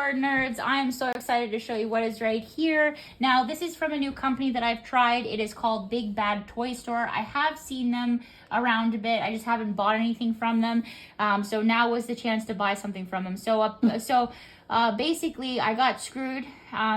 tour nerds, I am so excited to show you what is right here. Now this is from a new company that I've tried. It is called Big Bad Toy Store. I have seen them around a bit. I just haven't bought anything from them. So now was the chance to buy something from them. Basically I got screwed.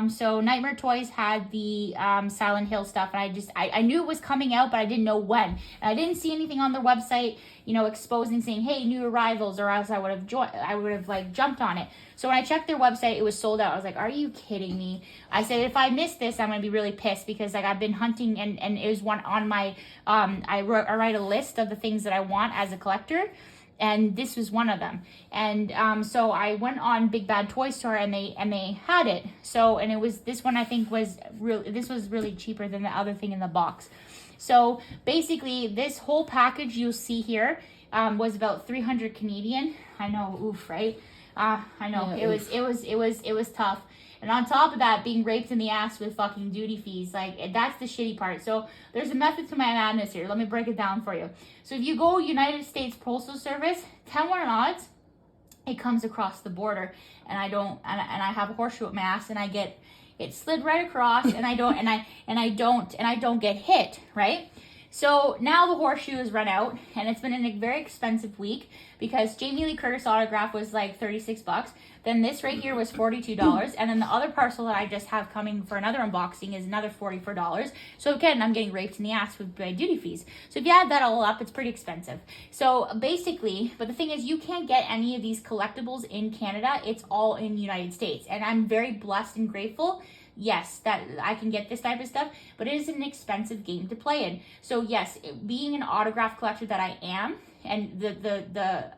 So Nightmare Toys had the Silent Hill stuff, and I knew it was coming out, but I didn't know when. And I didn't see anything on their website, you know, exposing, saying, hey, new arrivals, or else I would have like jumped on it. So when I checked their website, it was sold out. I was like, are you kidding me? I said, if I miss this, I'm gonna be really pissed, because like I've been hunting, and it was one on my I write a list of the things that I want as a collector, and this was one of them. And so I went on Big Bad Toy Store, and they had it. So, and it was, this one I think was really cheaper than the other thing in the box. So basically this whole package you'll see here was about 300 Canadian. I know, oof, right? I know, yeah, it was tough. And on top of that, being raped in the ass with fucking duty fees, like, that's the shitty part. So there's a method to my madness here. Let me break it down for you. So if you go United States Postal Service, 10-1 odds, it comes across the border, and I have a horseshoe at my ass, and I get it slid right across, and I don't get hit, right? So now the horseshoe has run out, and it's been a very expensive week, because Jamie Lee Curtis autograph was like $36. Then this right here was $42, and then the other parcel that I just have coming for another unboxing is another $44. So again, I'm getting raped in the ass with my duty fees. So if you add that all up, it's pretty expensive. So basically, but the thing is, you can't get any of these collectibles in Canada. It's all in the United States, and I'm very blessed and grateful, yes, that I can get this type of stuff, but it is an expensive game to play in. So yes, being an autograph collector that I am, and the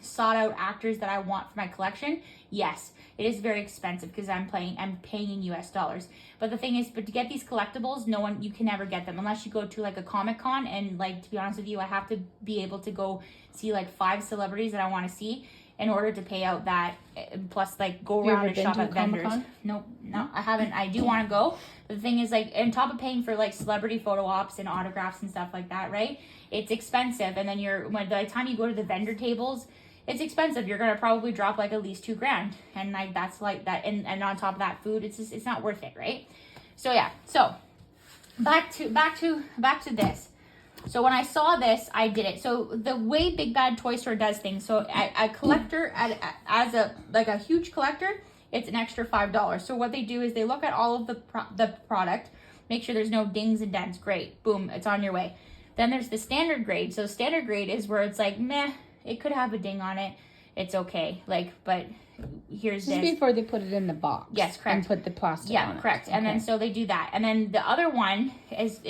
sought out actors that I want for my collection, yes, it is very expensive, because I'm paying in US dollars. But the thing is, but to get these collectibles, you can never get them unless you go to like a Comic-Con, and like, to be honest with you, I have to be able to go see like 5 celebrities that I want to see in order to pay out that, plus like go around and shop at vendors. No, I haven't. I do want to go. But the thing is, like, on top of paying for like celebrity photo ops and autographs and stuff like that, right? It's expensive, and then by the time you go to the vendor tables, it's expensive. You're gonna probably drop like at least $2,000, and like that's like that, and on top of that, food. It's not worth it, right? So yeah. So back to this. So when I saw this, I did it. So the way Big Bad Toy Store does things, so a collector, as a huge collector, it's an extra $5. So what they do is they look at all of the product, make sure there's no dings and dents. Great, boom, it's on your way. Then there's the standard grade. So standard grade is where it's like, meh, it could have a ding on it. It's okay. Like, but here's this. Before they put it in the box. Yes, correct. And put the plastic on it. Yeah, correct. And then so they do that. And then the other one is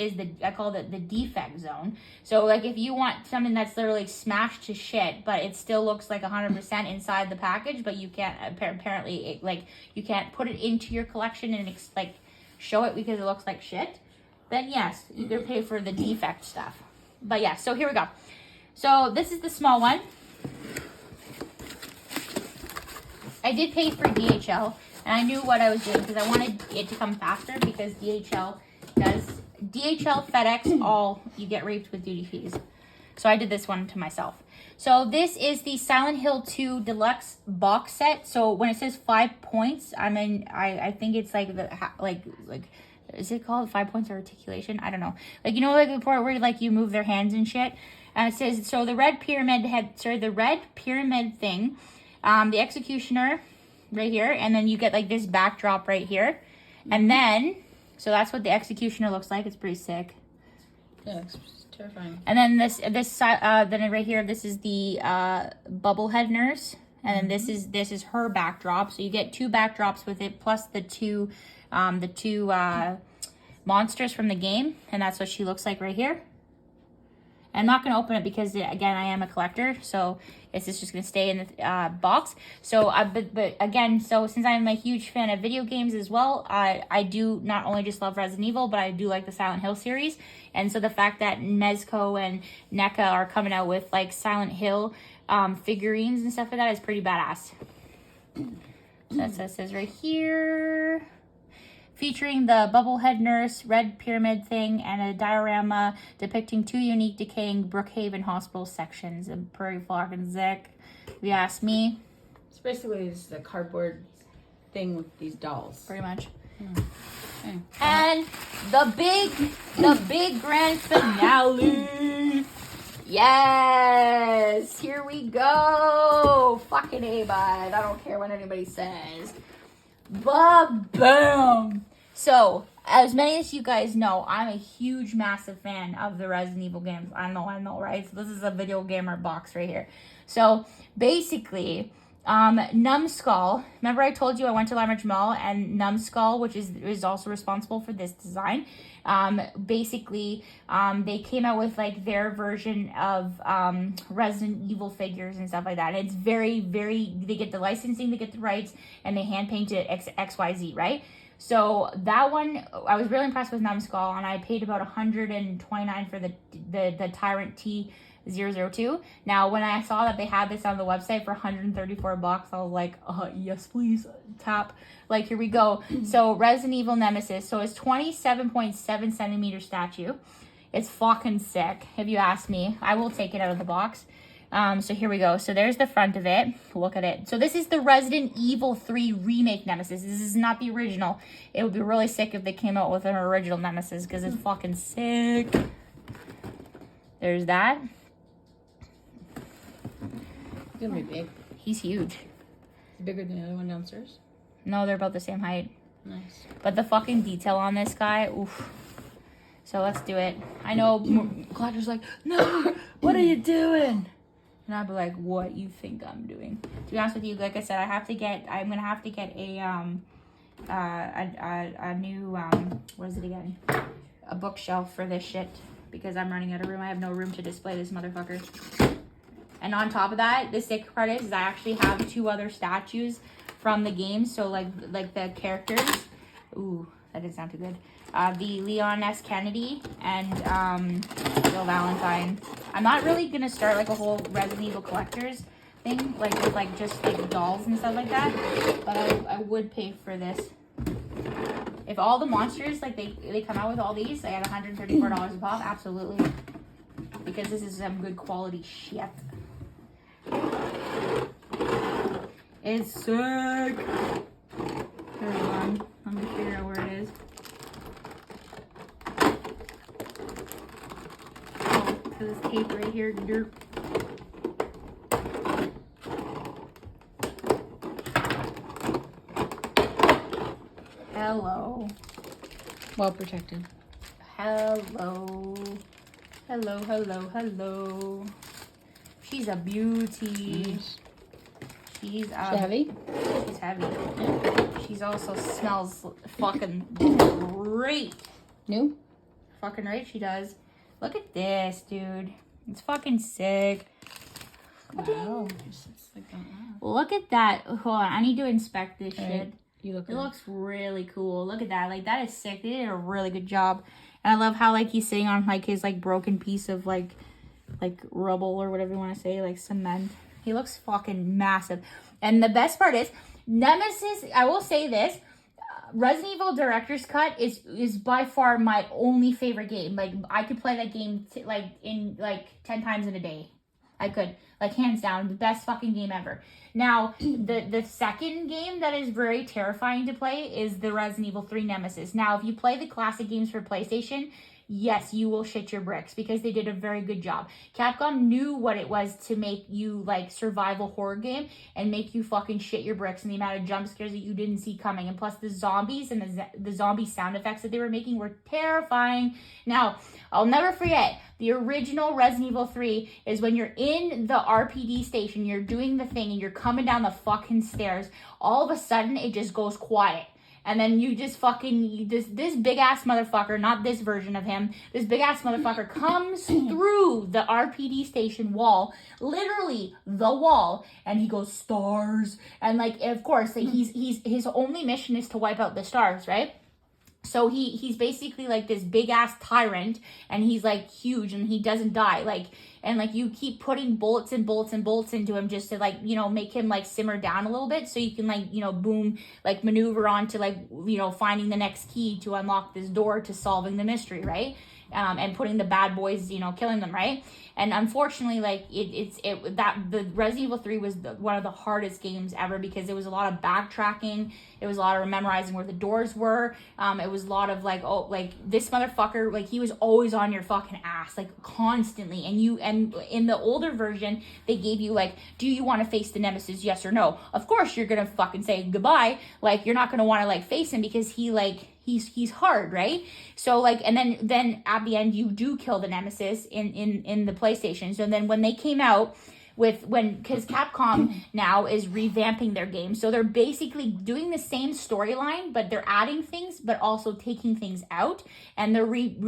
I call it the defect zone. So like if you want something that's literally smashed to shit, but it still looks like 100% inside the package, but you can't apparently you can't put it into your collection and like show it because it looks like shit, then yes, you could pay for the defect stuff. But yeah, so here we go. So this is the small one. I did pay for DHL, and I knew what I was doing because I wanted it to come faster, because DHL, FedEx, all, you get raped with duty fees. So I did this one to myself. So this is the Silent Hill 2 Deluxe box set. So when it says 5 points, I think it's like is it called 5 points of articulation? I don't know. Like, you know, like the part where like you move their hands and shit. And it says, so the red pyramid thing, the executioner right here, and then you get like this backdrop right here. And then, so that's what the executioner looks like. It's pretty sick. Yeah, it's terrifying. And then then right here, this is the bubblehead nurse, and then this is her backdrop. So you get 2 backdrops with it, plus the two monsters from the game, and that's what she looks like right here. I'm not going to open it because, again, I am a collector, so it's just going to stay in the box. So, but again, so since I'm a huge fan of video games as well, I do not only just love Resident Evil, but I do like the Silent Hill series. And so the fact that Mezco and NECA are coming out with, like, Silent Hill figurines and stuff like that is pretty badass. So that's what it says right here. Featuring the bubblehead nurse, red pyramid thing, and a diorama depicting 2 unique decaying Brookhaven Hospital sections in Prairie Flock and Zick. If you ask me. So basically it's the cardboard thing with these dolls. Pretty much. Okay. And the big grand finale. Yes, here we go. Fucking A, bud. I don't care what anybody says. Ba-bam. So, as many as you guys know, I'm a huge, massive fan of the Resident Evil games. I know, right? So this is a video gamer box right here. So, basically, Numbskull, remember I told you I went to Limeridge Mall, and Numbskull, which is also responsible for this design, basically, they came out with like their version of Resident Evil figures and stuff like that. And it's very, very, they get the licensing, they get the rights, and they hand paint it XYZ, right? So that one, I was really impressed with Numbskull, and I paid about $129 for the Tyrant T002. Now, when I saw that they had this on the website for $134, I was like, yes, please, tap. Like, here we go. So, Resident Evil Nemesis. So, it's 27.7 centimeter statue. It's fucking sick, if you ask me. I will take it out of the box. So here we go. So there's the front of it. Look at it. So this is the Resident Evil 3 remake Nemesis. This is not the original. It would be really sick if they came out with an original Nemesis, because it's fucking sick. There's that. He's gonna be big. He's huge. Bigger than the other one downstairs? No, they're about the same height. Nice. But the fucking detail on this guy, oof. So let's do it. I know Claudia's like, no, what are you doing? And I'll be like, what you think I'm doing? To be honest with you, like I said, I'm gonna have to get a new, what is it again? A bookshelf for this shit, because I'm running out of room. I have no room to display this motherfucker. And on top of that, the sick part is I actually have 2 other statues from the game. So like the characters. Ooh, that didn't sound too good. The Leon S. Kennedy and Jill Valentine. I'm not really gonna start like a whole Resident Evil collectors thing, like with like just like dolls and stuff like that. But I would pay for this. If all the monsters, like they come out with all these, like at $134 a pop, absolutely. Because this is some good quality shit. It's sick. There's one. Let me figure out where it is. Oh, so this tape right here, derp. Hello. Well protected. Hello. Hello, hello, hello. She's a beauty. Nice. She's heavy? She's heavy. She's also smells fucking great. New? Fucking right she does. Look at this, dude. It's fucking sick. Wow. Look at that. Hold on, I need to inspect this shit. Right. It looks really cool. Look at that. Like, that is sick. They did a really good job. And I love how, like, he's sitting on, like, his, like, broken piece of, like rubble or whatever you want to say, like cement. He looks fucking massive. And the best part is, Nemesis, I will say this, Resident Evil Director's Cut is by far my only favorite game. Like, I could play that game, 10 times in a day. I could. Like, hands down, the best fucking game ever. Now, the second game that is very terrifying to play is the Resident Evil 3 Nemesis. Now, if you play the classic games for PlayStation, yes, you will shit your bricks, because they did a very good job. Capcom knew what it was to make you, like, survival horror game and make you fucking shit your bricks, and the amount of jump scares that you didn't see coming. And plus the zombies and the zombie sound effects that they were making were terrifying. Now, I'll never forget, the original Resident Evil 3 is when you're in the RPD station, you're doing the thing, and you're coming down the fucking stairs. All of a sudden, it just goes quiet. And then you just fucking, this big ass motherfucker, not this version of him, this big ass motherfucker comes through the RPD station wall, literally the wall, and he goes, stars. And like, of course, like, his only mission is to wipe out the stars, right? So he's basically like this big ass tyrant, and he's like huge, and he doesn't die. Like, and like, you keep putting bullets and bullets and bullets into him just to, like, you know, make him like simmer down a little bit, so you can, like, you know, boom, like maneuver on to, like, you know, finding the next key to unlock this door to solving the mystery, right? and putting the bad boys, you know, killing them, right? And unfortunately, like the Resident Evil 3 was one of the hardest games ever because it was a lot of backtracking. It was a lot of memorizing where the doors were. It was a lot of like, oh, like this motherfucker, like he was always on your fucking ass, like constantly. And in the older version, they gave you like, do you want to face the Nemesis? Yes or no? Of course, you're gonna fucking say goodbye. Like you're not gonna want to like face him because he's hard, right? So like, and then at the end you do kill the Nemesis in the PlayStation. So then when they came out because Capcom now is revamping their game, so they're basically doing the same storyline, but they're adding things, but also taking things out, and they're building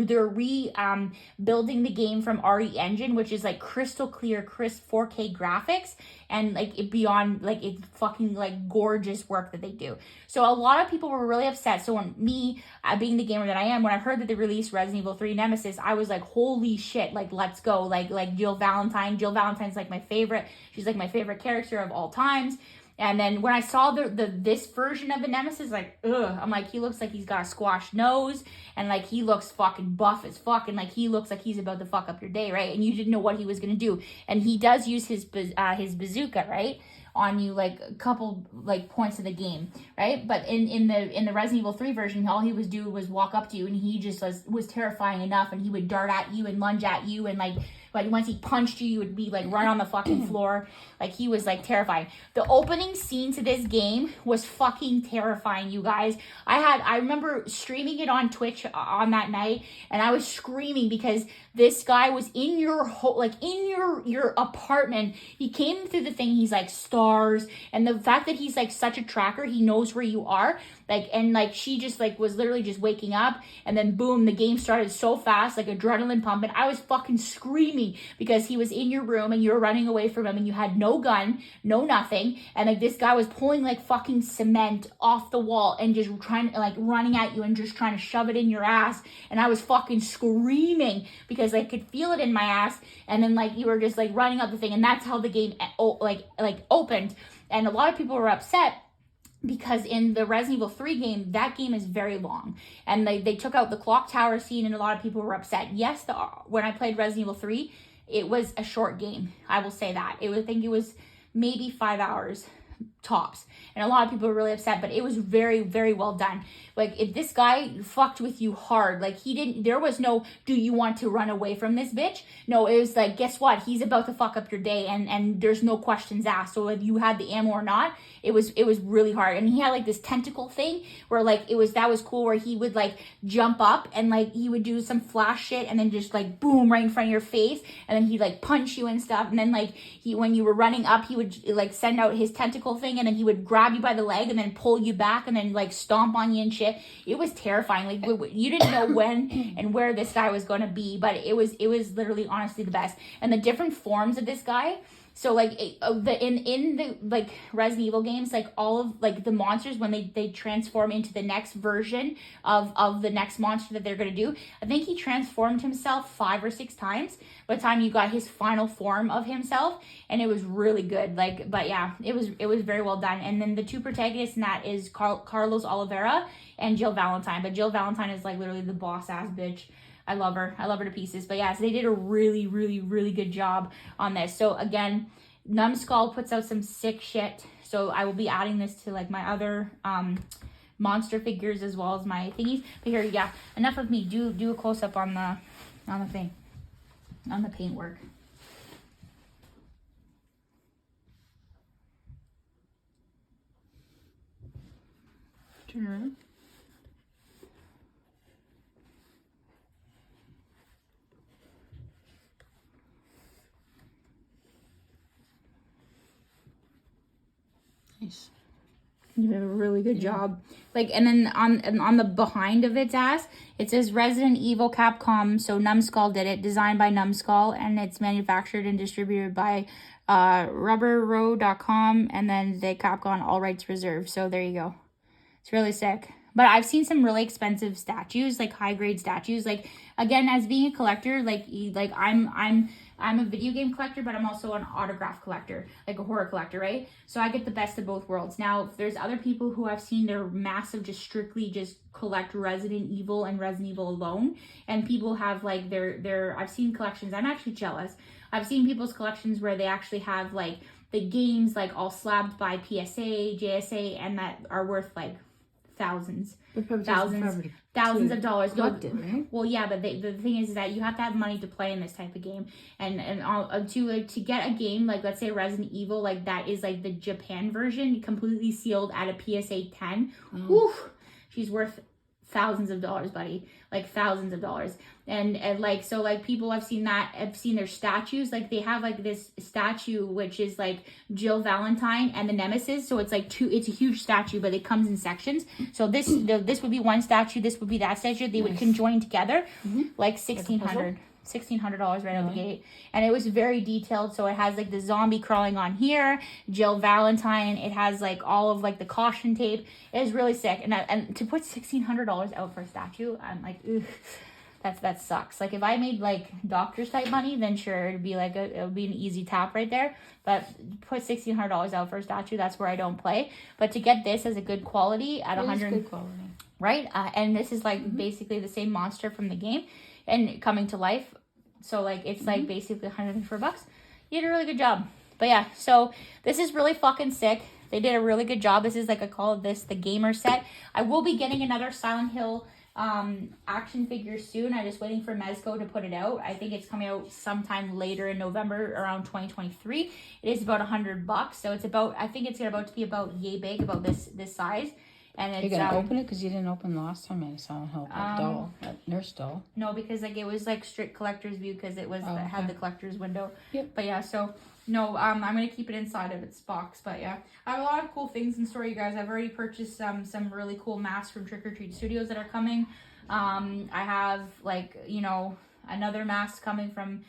the game from RE Engine, which is like crystal clear, crisp 4K graphics, and like it beyond like it's fucking like gorgeous work that they do. So a lot of people were really upset. So when me, being the gamer that I am, when I heard that they released Resident Evil 3 Nemesis, I was like, holy shit, like let's go. Like Jill Valentine's like my favorite. She's like my favorite character of all times. And then when I saw this version of the Nemesis, like, ugh, I'm like, he looks like he's got a squashed nose, and like he looks fucking buff as fuck, and like he looks like he's about to fuck up your day, right? And you didn't know what he was gonna do, and he does use his bazooka, right, on you like a couple like points of the game, right? But in the Resident Evil 3 version, all he was do was walk up to you, and he just was terrifying enough, and he would dart at you and lunge at you, and like once he punched you, you would be like run on the fucking floor. Like he was like terrifying. The opening scene to this game was fucking terrifying, you guys. I remember streaming it on Twitch on that night, and I was screaming because this guy was in your in your apartment. He came through the thing. He's like stars, and the fact that he's like such a tracker, he knows where you are. Like, and like she just like was literally just waking up, and then boom, the game started so fast, like adrenaline pumping. I was fucking screaming because he was in your room and you were running away from him, and you had no gun, no nothing, and like this guy was pulling like fucking cement off the wall and just trying like running at you and just trying to shove it in your ass. And I was fucking screaming because I could feel it in my ass. And then like you were just like running up the thing, and that's how the game like opened. And a lot of people were upset because in the Resident Evil 3 game, that game is very long. And they took out the clock tower scene, and a lot of people were upset. Yes, when I played Resident Evil 3, it was a short game. I will say that. I think it was maybe 5 hours tops. And a lot of people were really upset, but it was very, very well done. Like, if this guy fucked with you hard, like there was no, do you want to run away from this bitch? No, it was like, guess what? He's about to fuck up your day, and there's no questions asked. So if you had the ammo or not, it was really hard. And he had like this tentacle thing where like that was cool, where he would like jump up and like he would do some flash shit and then just like boom right in front of your face, and then he'd like punch you and stuff. And then like when you were running up, he would like send out his tentacle thing, and then he would grab you by the leg and then pull you back and then like stomp on you and shit. It was terrifying. Like you didn't know when and where this guy was going to be, but it was literally honestly the best. And the different forms of this guy. So like in the like Resident Evil games, like all of like the monsters, when they transform into the next version of the next monster that they're gonna do, I think he transformed himself 5 or 6 times by the time you got his final form of himself, and it was really good. Like, but yeah, it was very well done. And then the 2 protagonists in that is Carlos Oliveira and Jill Valentine. But Jill Valentine is like literally the boss ass bitch. I love her to pieces. But yeah, so they did a really, really, really good job on this. So again, Numbskull puts out some sick shit. So I will be adding this to like my other monster figures as well as my thingies. But here, yeah, enough of me. Do a close up on the thing, on the paintwork. Turn around. Nice. You did a really good job. Like, and then on the behind of its ass, it says Resident Evil Capcom. So Numbskull did it, designed by Numbskull, and it's manufactured and distributed by rubberrow.com, and then the Capcom all rights reserved. So there you go. It's really sick. But I've seen some really expensive statues, like high grade statues. Like, again, as being a collector, like I'm I'm a video game collector, but I'm also an autograph collector, like a horror collector, right? So I get the best of both worlds. Now, there's other people who I've seen, they're massive, just strictly just collect Resident Evil and Resident Evil alone. And people have like I've seen collections, I'm actually jealous. I've seen people's collections where they actually have like the games like all slabbed by PSA, JSA, and that are worth like thousands of dollars. Right? Well, yeah, but the thing is that you have to have money to play in this type of game, and to get a game like, let's say Resident Evil, like that is like the Japan version, completely sealed at a PSA 10. Oof, she's worth thousands of dollars, buddy, like thousands of dollars. And like, so like people, I've seen their statues, like they have like this statue which is like Jill Valentine and the Nemesis, so it's like it's a huge statue, but it comes in sections. So this would be one statue, this would be that statue, they would conjoin together, like $1,600 right out the gate. And it was very detailed, so it has like the zombie crawling on here, Jill Valentine, it has like all of like the caution tape. It is really sick. And to put $1,600 out for a statue, I'm like, ugh, that sucks. Like if I made like doctor's type money, then sure, it'd be like it would be an easy tap right there. But put $1,600 out for a statue, that's where I don't play. But to get this as a good quality at 100, good quality, right? And this is like basically the same monster from the game and coming to life. So like it's like basically $104. You did a really good job. But yeah, so this is really fucking sick. They did a really good job. This is like, I call this the gamer set. I will be getting another Silent Hill action figure soon. I'm just waiting for Mezco to put it out. I think it's coming out sometime later in November, around 2023. It is about $100, so it's about, I think it's about to be about yay big, about this size. And it's, you're gonna open it because you didn't open the last time I saw Hill doll, that nurse doll. No, because like it was like strict collector's view because it was had the collector's window. Yep. But yeah, so no, I'm gonna keep it inside of its box. But yeah, I have a lot of cool things in store, you guys. I've already purchased some really cool masks from Trick or Treat Studios that are coming. I have like, you know, another mask coming from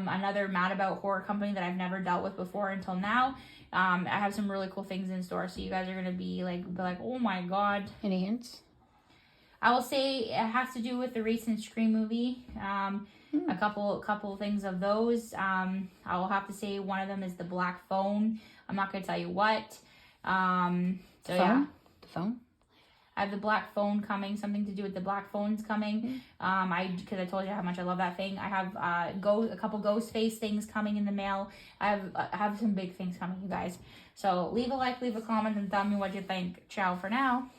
another Mad About horror company that I've never dealt with before until now. I have some really cool things in store, so you guys are gonna be like, oh my god. Any hints? I will say it has to do with the recent Scream movie. A couple things of those. I will have to say one of them is the black phone. I'm not gonna tell you what. Yeah, the phone. I have the black phone coming. Something to do with the black phones coming. Because I told you how much I love that thing. I have a couple ghost face things coming in the mail. I have some big things coming, you guys. So leave a like, leave a comment, and tell me what you think. Ciao for now.